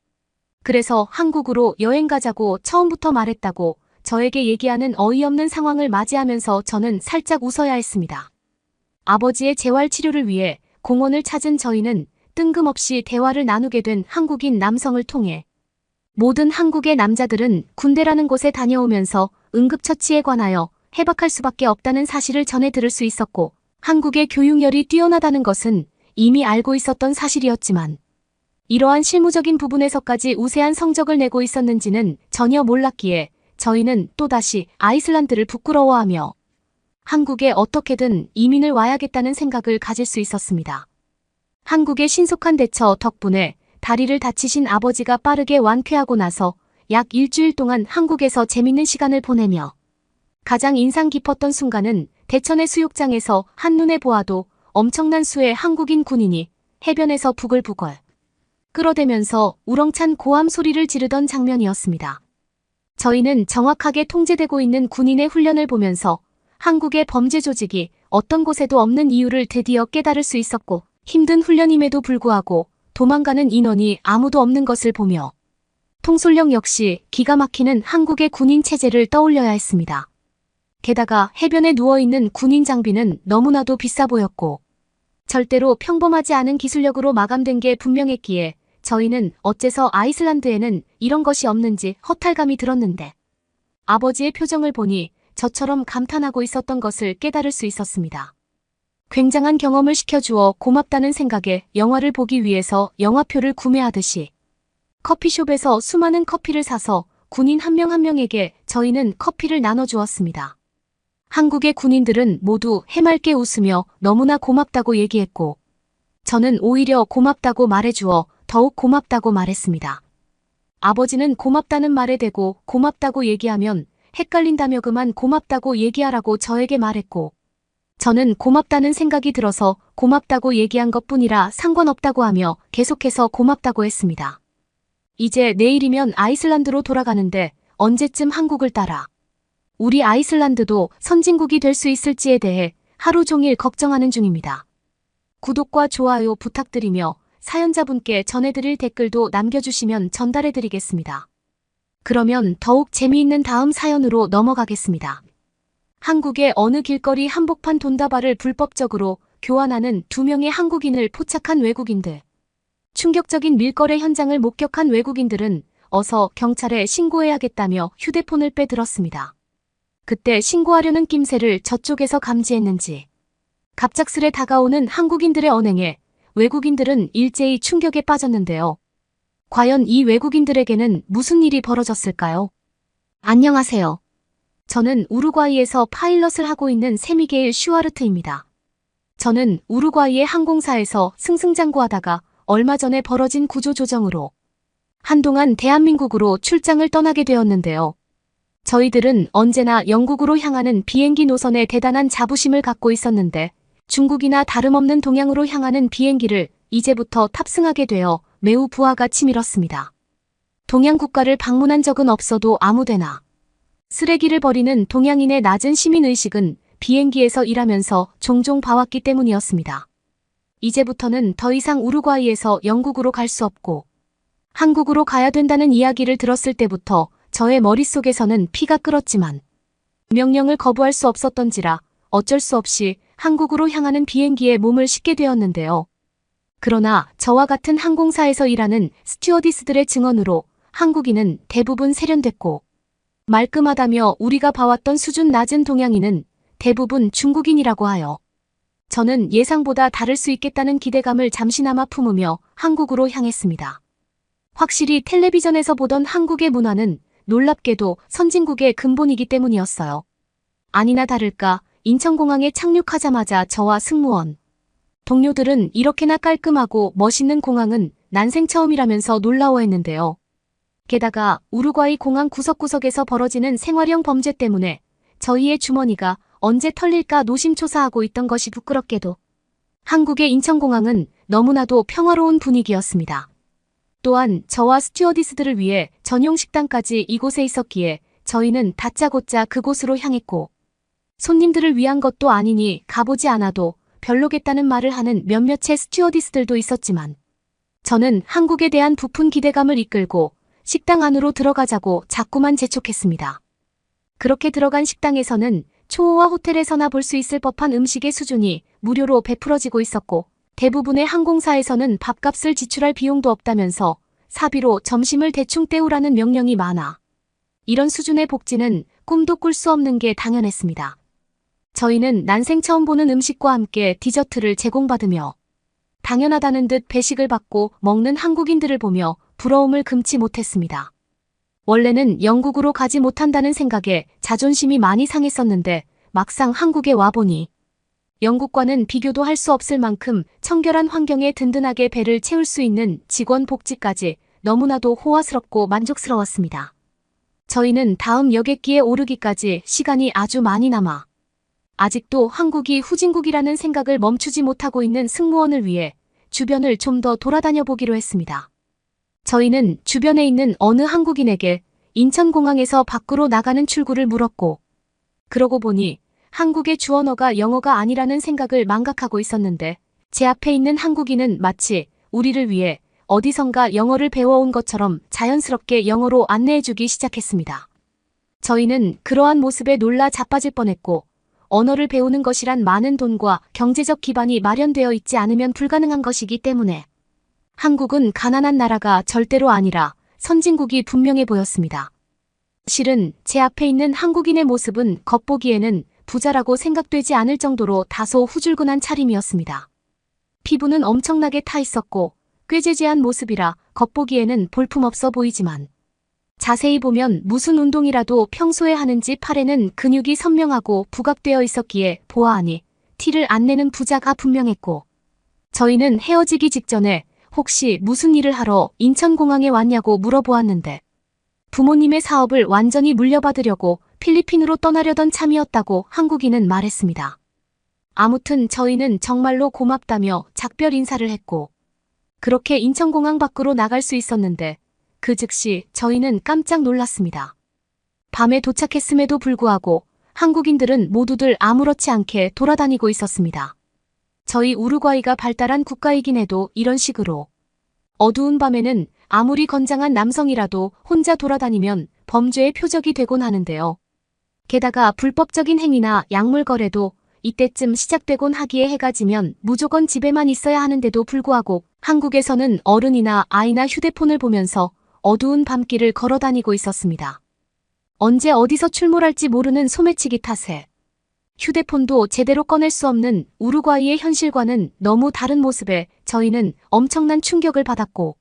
그래서 한국으로 여행 가자고 처음부터 말했다고 저에게 얘기하는 어이없는 상황을 맞이하면서 저는 살짝 웃어야 했습니다. 아버지의 재활치료를 위해 공원을 찾은 저희는 뜬금없이 대화를 나누게 된 한국인 남성을 통해 모든 한국의 남자들은 군대라는 곳에 다녀오면서 응급처치에 관하여 해박할 수밖에 없다는 사실을 전해 들을 수 있었고, 한국의 교육열이 뛰어나다는 것은 이미 알고 있었던 사실이었지만 이러한 실무적인 부분에서까지 우세한 성적을 내고 있었는지는 전혀 몰랐기에 저희는 또다시 아이슬란드를 부끄러워하며 한국에 어떻게든 이민을 와야겠다는 생각을 가질 수 있었습니다. 한국의 신속한 대처 덕분에 다리를 다치신 아버지가 빠르게 완쾌하고 나서 약 일주일 동안 한국에서 재밌는 시간을 보내며, 가장 인상 깊었던 순간은 대천의 수욕장에서 한눈에 보아도 엄청난 수의 한국인 군인이 해변에서 부글부글 끌어대면서 우렁찬 고함 소리를 지르던 장면이었습니다. 저희는 정확하게 통제되고 있는 군인의 훈련을 보면서 한국의 범죄 조직이 어떤 곳에도 없는 이유를 드디어 깨달을 수 있었고, 힘든 훈련임에도 불구하고 도망가는 인원이 아무도 없는 것을 보며 통솔력 역시 기가 막히는 한국의 군인 체제를 떠올려야 했습니다. 게다가 해변에 누워있는 군인 장비는 너무나도 비싸 보였고 절대로 평범하지 않은 기술력으로 마감된 게 분명했기에 저희는 어째서 아이슬란드에는 이런 것이 없는지 허탈감이 들었는데, 아버지의 표정을 보니 저처럼 감탄하고 있었던 것을 깨달을 수 있었습니다. 굉장한 경험을 시켜주어 고맙다는 생각에 영화를 보기 위해서 영화표를 구매하듯이 커피숍에서 수많은 커피를 사서 군인 한 명 한 명에게 저희는 커피를 나눠주었습니다. 한국의 군인들은 모두 해맑게 웃으며 너무나 고맙다고 얘기했고, 저는 오히려 고맙다고 말해주어 더욱 고맙다고 말했습니다. 아버지는 고맙다는 말에 대고 고맙다고 얘기하면 헷갈린다며 그만 고맙다고 얘기하라고 저에게 말했고, 저는 고맙다는 생각이 들어서 고맙다고 얘기한 것뿐이라 상관없다고 하며 계속해서 고맙다고 했습니다. 이제 내일이면 아이슬란드로 돌아가는데 언제쯤 한국을 따라 우리 아이슬란드도 선진국이 될 수 있을지에 대해 하루 종일 걱정하는 중입니다. 구독과 좋아요 부탁드리며 사연자분께 전해드릴 댓글도 남겨주시면 전달해드리겠습니다. 그러면 더욱 재미있는 다음 사연으로 넘어가겠습니다. 한국의 어느 길거리 한복판 돈다발을 불법적으로 교환하는 2명의 한국인을 포착한 외국인들. 충격적인 밀거래 현장을 목격한 외국인들은 어서 경찰에 신고해야겠다며 휴대폰을 빼들었습니다. 그때 신고하려는 낌새를 저쪽에서 감지했는지 갑작스레 다가오는 한국인들의 언행에 외국인들은 일제히 충격에 빠졌는데요. 과연 이 외국인들에게는 무슨 일이 벌어졌을까요? 안녕하세요. 저는 우루과이에서 파일럿을 하고 있는 세미게일 슈와르트입니다. 저는 우루과이의 항공사에서 승승장구하다가 얼마 전에 벌어진 구조조정으로 한동안 대한민국으로 출장을 떠나게 되었는데요. 저희들은 언제나 영국으로 향하는 비행기 노선에 대단한 자부심을 갖고 있었는데 중국이나 다름없는 동양으로 향하는 비행기를 이제부터 탑승하게 되어 매우 부하가 치밀었습니다. 동양 국가를 방문한 적은 없어도 아무데나 쓰레기를 버리는 동양인의 낮은 시민의식은 비행기에서 일하면서 종종 봐왔기 때문이었습니다. 이제부터는 더 이상 우루과이에서 영국으로 갈 수 없고 한국으로 가야 된다는 이야기를 들었을 때부터 저의 머릿속에서는 피가 끓었지만 명령을 거부할 수 없었던지라 어쩔 수 없이 한국으로 향하는 비행기에 몸을 싣게 되었는데요. 그러나 저와 같은 항공사에서 일하는 스튜어디스들의 증언으로 한국인은 대부분 세련됐고 말끔하다며 우리가 봐왔던 수준 낮은 동양인은 대부분 중국인이라고 하여 저는 예상보다 다를 수 있겠다는 기대감을 잠시나마 품으며 한국으로 향했습니다. 확실히 텔레비전에서 보던 한국의 문화는 놀랍게도 선진국의 근본이기 때문이었어요. 아니나 다를까 인천공항에 착륙하자마자 저와 승무원, 동료들은 이렇게나 깔끔하고 멋있는 공항은 난생 처음이라면서 놀라워했는데요. 게다가 우루과이 공항 구석구석에서 벌어지는 생활형 범죄 때문에 저희의 주머니가 언제 털릴까 노심초사하고 있던 것이 부끄럽게도 한국의 인천공항은 너무나도 평화로운 분위기였습니다. 또한 저와 스튜어디스들을 위해 전용 식당까지 이곳에 있었기에 저희는 다짜고짜 그곳으로 향했고 손님들을 위한 것도 아니니 가보지 않아도 별로겠다는 말을 하는 몇몇의 스튜어디스들도 있었지만 저는 한국에 대한 부푼 기대감을 이끌고 식당 안으로 들어가자고 자꾸만 재촉했습니다. 그렇게 들어간 식당에서는 초호화 호텔에서나 볼 수 있을 법한 음식의 수준이 무료로 베풀어지고 있었고 대부분의 항공사에서는 밥값을 지출할 비용도 없다면서 사비로 점심을 대충 때우라는 명령이 많아 이런 수준의 복지는 꿈도 꿀 수 없는 게 당연했습니다. 저희는 난생 처음 보는 음식과 함께 디저트를 제공받으며 당연하다는 듯 배식을 받고 먹는 한국인들을 보며 부러움을 금치 못했습니다. 원래는 영국으로 가지 못한다는 생각에 자존심이 많이 상했었는데 막상 한국에 와보니 영국과는 비교도 할 수 없을 만큼 청결한 환경에 든든하게 배를 채울 수 있는 직원 복지까지 너무나도 호화스럽고 만족스러웠습니다. 저희는 다음 여객기에 오르기까지 시간이 아주 많이 남아 아직도 한국이 후진국이라는 생각을 멈추지 못하고 있는 승무원을 위해 주변을 좀 더 돌아다녀 보기로 했습니다. 저희는 주변에 있는 어느 한국인에게 인천공항에서 밖으로 나가는 출구를 물었고 그러고 보니 한국의 주언어가 영어가 아니라는 생각을 망각하고 있었는데 제 앞에 있는 한국인은 마치 우리를 위해 어디선가 영어를 배워온 것처럼 자연스럽게 영어로 안내해주기 시작했습니다. 저희는 그러한 모습에 놀라 자빠질 뻔했고 언어를 배우는 것이란 많은 돈과 경제적 기반이 마련되어 있지 않으면 불가능한 것이기 때문에 한국은 가난한 나라가 절대로 아니라 선진국이 분명해 보였습니다. 실은 제 앞에 있는 한국인의 모습은 겉보기에는 부자라고 생각되지 않을 정도로 다소 후줄근한 차림이었습니다. 피부는 엄청나게 타 있었고 꾀죄죄한 모습이라 겉보기에는 볼품없어 보이지만 자세히 보면 무슨 운동이라도 평소에 하는지 팔에는 근육이 선명하고 부각되어 있었기에 보아하니 티를 안 내는 부자가 분명했고 저희는 헤어지기 직전에 혹시 무슨 일을 하러 인천공항에 왔냐고 물어보았는데 부모님의 사업을 완전히 물려받으려고 필리핀으로 떠나려던 참이었다고 한국인은 말했습니다. 아무튼 저희는 정말로 고맙다며 작별 인사를 했고 그렇게 인천공항 밖으로 나갈 수 있었는데 그 즉시 저희는 깜짝 놀랐습니다. 밤에 도착했음에도 불구하고 한국인들은 모두들 아무렇지 않게 돌아다니고 있었습니다. 저희 우루과이가 발달한 국가이긴 해도 이런 식으로 어두운 밤에는 아무리 건장한 남성이라도 혼자 돌아다니면 범죄의 표적이 되곤 하는데요. 게다가 불법적인 행위나 약물 거래도 이때쯤 시작되곤 하기에 해가 지면 무조건 집에만 있어야 하는데도 불구하고 한국에서는 어른이나 아이나 휴대폰을 보면서 어두운 밤길을 걸어다니고 있었습니다. 언제 어디서 출몰할지 모르는 소매치기 탓에 휴대폰도 제대로 꺼낼 수 없는 우루과이의 현실과는 너무 다른 모습에 저희는 엄청난 충격을 받았고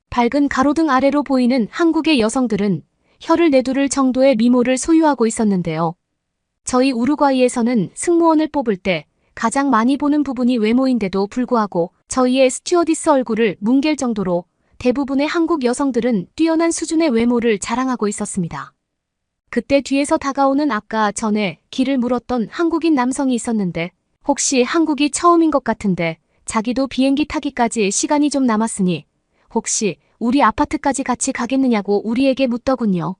밝은 가로등 아래로 보이는 한국의 여성들은 혀를 내두를 정도의 미모를 소유하고 있었는데요. 저희 우루과이에서는 승무원을 뽑을 때 가장 많이 보는 부분이 외모인데도 불구하고 저희의 스튜어디스 얼굴을 뭉갤 정도로 대부분의 한국 여성들은 뛰어난 수준의 외모를 자랑하고 있었습니다. 그때 뒤에서 다가오는 아까 전에 길을 물었던 한국인 남성이 있었는데 혹시 한국이 처음인 것 같은데 자기도 비행기 타기까지 시간이 좀 남았으니 혹시 우리 아파트까지 같이 가겠느냐고 우리에게 묻더군요.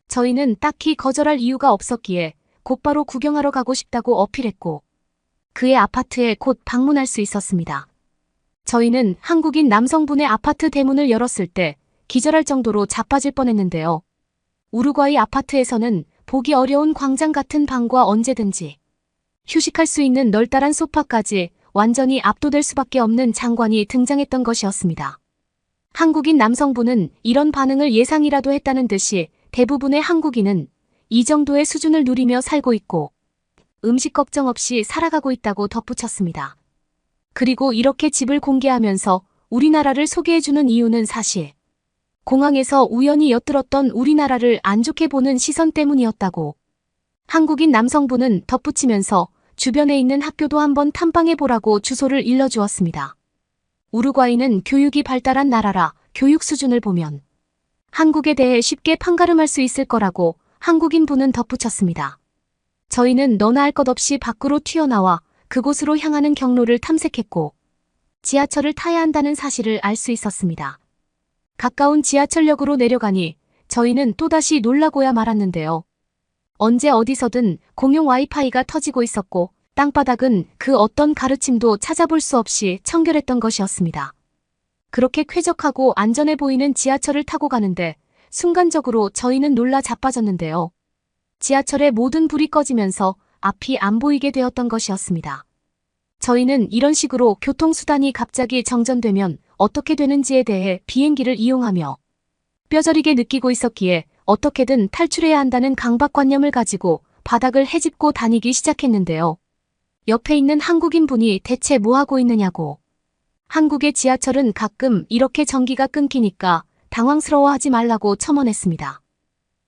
저희는 딱히 거절할 이유가 없었기에 곧바로 구경하러 가고 싶다고 어필했고 그의 아파트에 곧 방문할 수 있었습니다. 저희는 한국인 남성분의 아파트 대문을 열었을 때 기절할 정도로 자빠질 뻔했는데요. 우루과이 아파트에서는 보기 어려운 광장 같은 방과 언제든지 휴식할 수 있는 널따란 소파까지 완전히 압도될 수밖에 없는 장관이 등장했던 것이었습니다. 한국인 남성분은 이런 반응을 예상이라도 했다는 듯이 대부분의 한국인은 이 정도의 수준을 누리며 살고 있고 음식 걱정 없이 살아가고 있다고 덧붙였습니다. 그리고 이렇게 집을 공개하면서 우리나라를 소개해주는 이유는 사실 공항에서 우연히 엿들었던 우리나라를 안 좋게 보는 시선 때문이었다고 한국인 남성분은 덧붙이면서 주변에 있는 학교도 한번 탐방해보라고 주소를 일러주었습니다. 우루과이는 교육이 발달한 나라라 교육 수준을 보면 한국에 대해 쉽게 판가름할 수 있을 거라고 한국인 분은 덧붙였습니다. 저희는 너나 할 것 없이 밖으로 튀어나와 그곳으로 향하는 경로를 탐색했고 지하철을 타야 한다는 사실을 알 수 있었습니다. 가까운 지하철역으로 내려가니 저희는 또다시 놀라고야 말았는데요. 언제 어디서든 공용 와이파이가 터지고 있었고 땅바닥은 그 어떤 가르침도 찾아볼 수 없이 청결했던 것이었습니다. 그렇게 쾌적하고 안전해 보이는 지하철을 타고 가는데 순간적으로 저희는 놀라 자빠졌는데요. 지하철의 모든 불이 꺼지면서 앞이 안 보이게 되었던 것이었습니다. 저희는 이런 식으로 교통수단이 갑자기 정전되면 어떻게 되는지에 대해 비행기를 이용하며 뼈저리게 느끼고 있었기에 어떻게든 탈출해야 한다는 강박관념을 가지고 바닥을 헤집고 다니기 시작했는데요. 옆에 있는 한국인 분이 대체 뭐 하고 있느냐고. 한국의 지하철은 가끔 이렇게 전기가 끊기니까 당황스러워하지 말라고 첨언했습니다.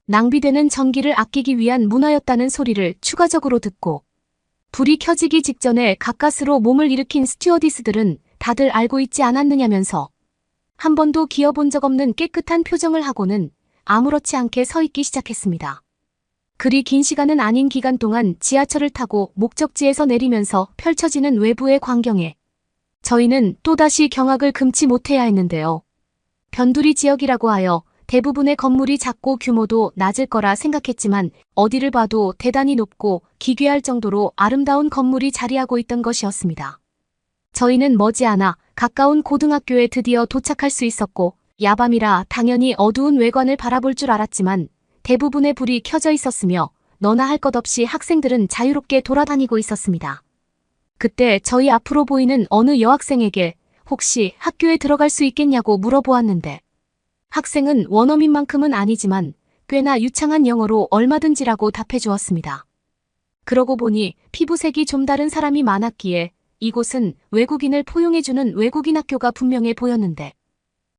낭비되는 전기를 아끼기 위한 문화였다는 소리를 추가적으로 듣고 불이 켜지기 직전에 가까스로 몸을 일으킨 스튜어디스들은 다들 알고 있지 않았느냐면서 한 번도 기어본 적 없는 깨끗한 표정을 하고는 아무렇지 않게 서 있기 시작했습니다. 그리 긴 시간은 아닌 기간 동안 지하철을 타고 목적지에서 내리면서 펼쳐지는 외부의 광경에 저희는 또다시 경악을 금치 못해야 했는데요. 변두리 지역이라고 하여 대부분의 건물이 작고 규모도 낮을 거라 생각했지만 어디를 봐도 대단히 높고 기괴할 정도로 아름다운 건물이 자리하고 있던 것이었습니다. 저희는 머지않아 가까운 고등학교에 드디어 도착할 수 있었고 야밤이라 당연히 어두운 외관을 바라볼 줄 알았지만 대부분의 불이 켜져 있었으며 너나 할 것 없이 학생들은 자유롭게 돌아다니고 있었습니다. 그때 저희 앞으로 보이는 어느 여학생에게 혹시 학교에 들어갈 수 있겠냐고 물어보았는데 학생은 원어민만큼은 아니지만 꽤나 유창한 영어로 얼마든지라고 답해 주었습니다. 그러고 보니 피부색이 좀 다른 사람이 많았기에 이곳은 외국인을 포용해주는 외국인 학교가 분명해 보였는데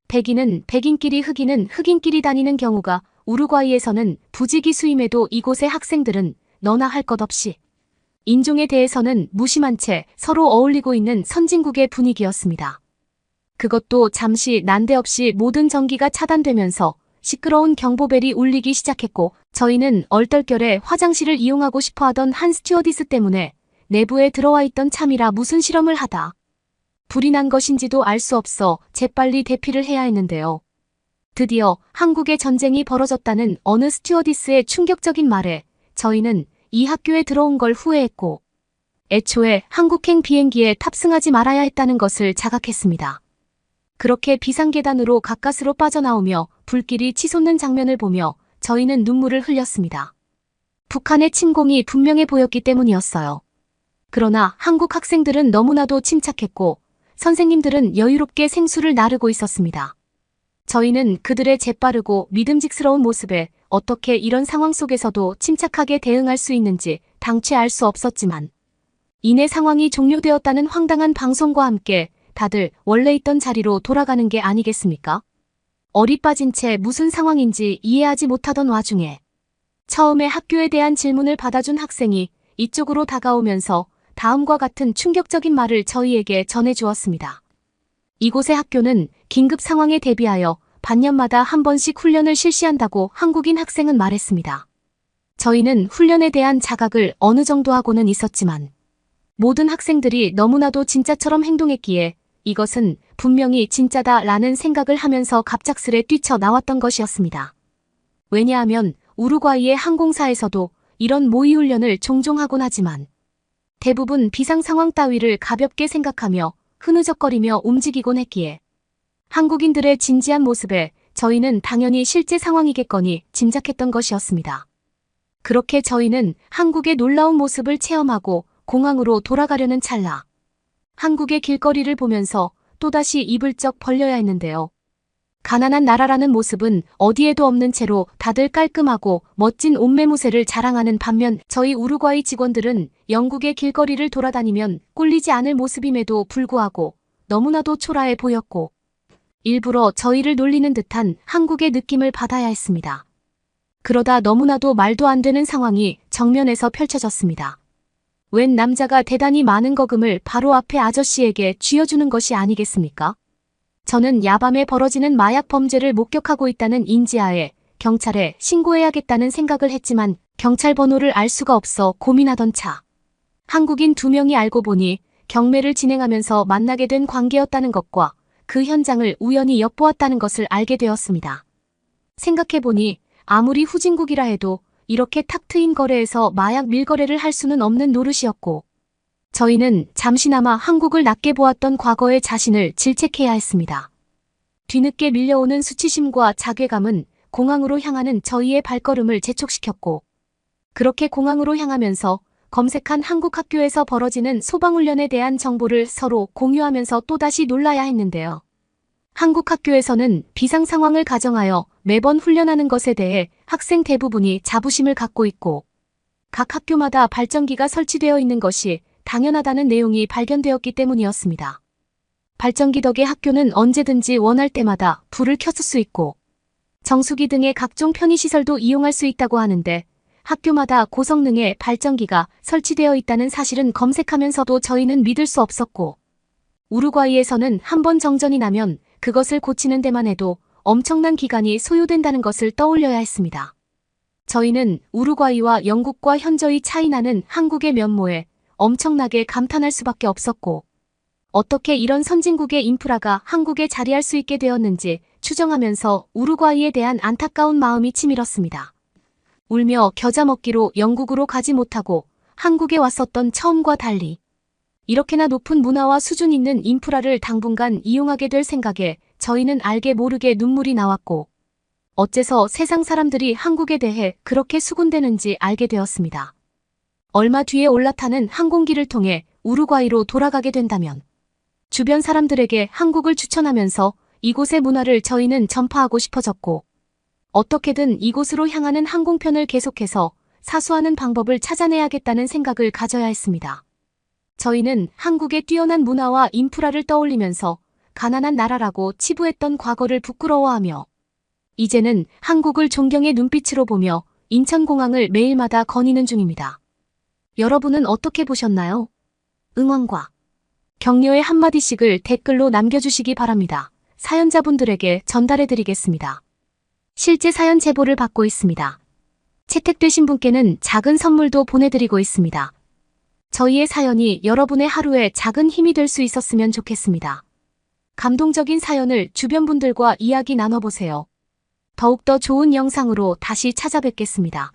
백인은 백인끼리 흑인은 흑인끼리 다니는 경우가 우루과이에서는 부지기수임에도 이곳의 학생들은 너나 할 것 없이 인종에 대해서는 무심한 채 서로 어울리고 있는 선진국의 분위기였습니다. 그것도 잠시 난데없이 모든 전기가 차단되면서 시끄러운 경보벨이 울리기 시작했고 저희는 얼떨결에 화장실을 이용하고 싶어 하던 한 스튜어디스 때문에 내부에 들어와 있던 참이라 무슨 실험을 하다 불이 난 것인지도 알 수 없어 재빨리 대피를 해야 했는데요. 드디어 한국에 전쟁이 벌어졌다는 어느 스튜어디스의 충격적인 말에 저희는 이 학교에 들어온 걸 후회했고 애초에 한국행 비행기에 탑승하지 말아야 했다는 것을 자각했습니다. 그렇게 비상계단으로 가까스로 빠져나오며 불길이 치솟는 장면을 보며 저희는 눈물을 흘렸습니다. 북한의 침공이 분명해 보였기 때문이었어요. 그러나 한국 학생들은 너무나도 침착했고 선생님들은 여유롭게 생수를 나르고 있었습니다. 저희는 그들의 재빠르고 믿음직스러운 모습에 어떻게 이런 상황 속에서도 침착하게 대응할 수 있는지 당최 알 수 없었지만 이내 상황이 종료되었다는 황당한 방송과 함께 다들 원래 있던 자리로 돌아가는 게 아니겠습니까? 어리 빠진 채 무슨 상황인지 이해하지 못하던 와중에 처음에 학교에 대한 질문을 받아준 학생이 이쪽으로 다가오면서 다음과 같은 충격적인 말을 저희에게 전해주었습니다. 이곳의 학교는 긴급 상황에 대비하여 반년마다 한 번씩 훈련을 실시한다고 한국인 학생은 말했습니다. 저희는 훈련에 대한 자각을 어느 정도 하고는 있었지만 모든 학생들이 너무나도 진짜처럼 행동했기에 이것은 분명히 진짜다라는 생각을 하면서 갑작스레 뛰쳐나왔던 것이었습니다. 왜냐하면 우루과이의 항공사에서도 이런 모의 훈련을 종종 하곤 하지만 대부분 비상 상황 따위를 가볍게 생각하며 흐느적거리며 움직이곤 했기에 한국인들의 진지한 모습에 저희는 당연히 실제 상황이겠거니 짐작했던 것이었습니다. 그렇게 저희는 한국의 놀라운 모습을 체험하고 공항으로 돌아가려는 찰나 한국의 길거리를 보면서 또다시 입을 쩍 벌려야 했는데요. 가난한 나라라는 모습은 어디에도 없는 채로 다들 깔끔하고 멋진 옷매무새를 자랑하는 반면 저희 우루과이 직원들은 영국의 길거리를 돌아다니면 꼴리지 않을 모습임에도 불구하고 너무나도 초라해 보였고 일부러 저희를 놀리는 듯한 한국의 느낌을 받아야 했습니다. 그러다 너무나도 말도 안 되는 상황이 정면에서 펼쳐졌습니다. 웬 남자가 대단히 많은 거금을 바로 앞에 아저씨에게 쥐어주는 것이 아니겠습니까? 저는 야밤에 벌어지는 마약 범죄를 목격하고 있다는 인지하에 경찰에 신고해야겠다는 생각을 했지만 경찰 번호를 알 수가 없어 고민하던 차. 한국인 2명이 알고 보니 경매를 진행하면서 만나게 된 관계였다는 것과 그 현장을 우연히 엿보았다는 것을 알게 되었습니다. 생각해보니 아무리 후진국이라 해도 이렇게 탁 트인 거래에서 마약 밀거래를 할 수는 없는 노릇이었고 저희는 잠시나마 한국을 낮게 보았던 과거의 자신을 질책해야 했습니다. 뒤늦게 밀려오는 수치심과 자괴감은 공항으로 향하는 저희의 발걸음을 재촉시켰고 그렇게 공항으로 향하면서 검색한 한국 학교에서 벌어지는 소방훈련에 대한 정보를 서로 공유하면서 또다시 놀라야 했는데요. 한국 학교에서는 비상 상황을 가정하여 매번 훈련하는 것에 대해 학생 대부분이 자부심을 갖고 있고 각 학교마다 발전기가 설치되어 있는 것이 당연하다는 내용이 발견되었기 때문이었습니다. 발전기 덕에 학교는 언제든지 원할 때마다 불을 켜줄 수 있고 정수기 등의 각종 편의시설도 이용할 수 있다고 하는데 학교마다 고성능의 발전기가 설치되어 있다는 사실은 검색하면서도 저희는 믿을 수 없었고 우루과이에서는 한 번 정전이 나면 그것을 고치는 데만 해도 엄청난 기간이 소요된다는 것을 떠올려야 했습니다. 저희는 우루과이와 영국과 현저히 차이나는 한국의 면모에 엄청나게 감탄할 수밖에 없었고 어떻게 이런 선진국의 인프라가 한국에 자리할 수 있게 되었는지 추정하면서 우루과이에 대한 안타까운 마음이 치밀었습니다. 울며 겨자 먹기로 영국으로 가지 못하고 한국에 왔었던 처음과 달리 이렇게나 높은 문화와 수준 있는 인프라를 당분간 이용하게 될 생각에 저희는 알게 모르게 눈물이 나왔고 어째서 세상 사람들이 한국에 대해 그렇게 수군대는지 알게 되었습니다. 얼마 뒤에 올라타는 항공기를 통해 우루과이로 돌아가게 된다면 주변 사람들에게 한국을 추천하면서 이곳의 문화를 저희는 전파하고 싶어졌고 어떻게든 이곳으로 향하는 항공편을 계속해서 사수하는 방법을 찾아내야겠다는 생각을 가져야 했습니다. 저희는 한국의 뛰어난 문화와 인프라를 떠올리면서 가난한 나라라고 치부했던 과거를 부끄러워하며 이제는 한국을 존경의 눈빛으로 보며 인천공항을 매일마다 거니는 중입니다. 여러분은 어떻게 보셨나요? 응원과 격려의 한마디씩을 댓글로 남겨주시기 바랍니다. 사연자분들에게 전달해드리겠습니다. 실제 사연 제보를 받고 있습니다. 채택되신 분께는 작은 선물도 보내드리고 있습니다. 저희의 사연이 여러분의 하루에 작은 힘이 될 수 있었으면 좋겠습니다. 감동적인 사연을 주변 분들과 이야기 나눠보세요. 더욱더 좋은 영상으로 다시 찾아뵙겠습니다.